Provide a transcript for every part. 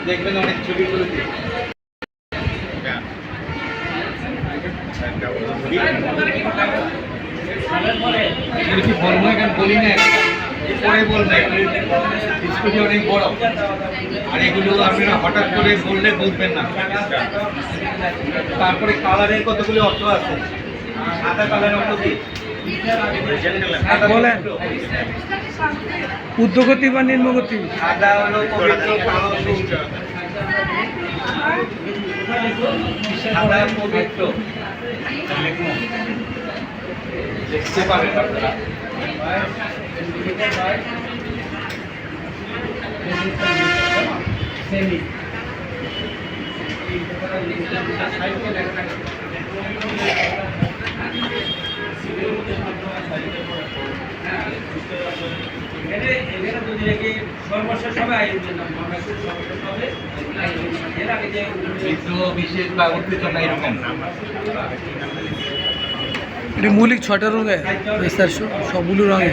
দেখবেন অনেক ছবি তুলেছি। কিছু বলবো এখানে বলি না, পরে বলবেন। স্কুটি অনেক বড়, আর এগুলো আপনারা হঠাৎ করে বললে বুঝবেন না। তারপরে কালারের কতগুলো অর্থ আছে। সাদা কালারের অর্থ কি বলেন? ঊর্ধ্বগতি বা নিম্নগতি? সাদা হলো পবিত্র, কালো সুখ। সাদা পবিত্র লিখতে পারেন আপনারা। বিশেষ বা উত্তেজনা এরকম এটা মৌলিক 6টা রঙে, স্যার সবগুলো রঙে।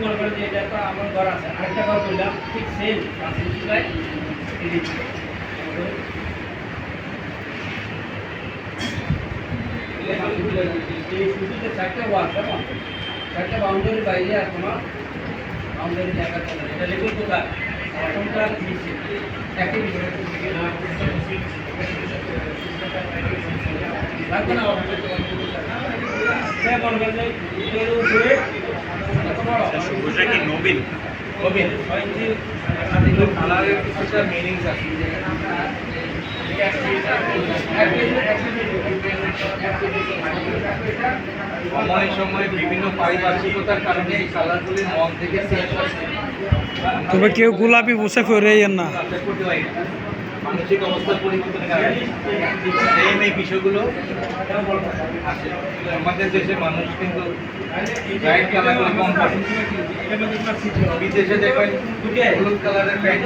মনে করেন যে এটা তো আমার ঘর আছে, আরেকটা ঘর করলাম ঠিক সেম চারটা ওয়াল, কেমন চারটা বাউন্ডারির বাইরে আর কোনো বাউন্ডারি জায়গা চলে। এটা লিখুন কোথায় এখনকার একই লাগবে না। কালারের কিছুটা মিনিংস আছে। সময়ে সময়ে বিভিন্ন পারিপার্শ্বিকতার কারণে এই কালারগুলির মন থেকে চেঞ্জ হয়। তবে কেউ গোলাপি বসে ফিরে না। মানসিক অবস্থার পরিবর্তনের কারণে এই বিষয়গুলো আসে। আমাদের দেশের মানুষ কিন্তু ব্রাইট কালারগুলো কম পছন্দ। বিদেশে দেখবেন হলুদ কালারের প্যান্ট।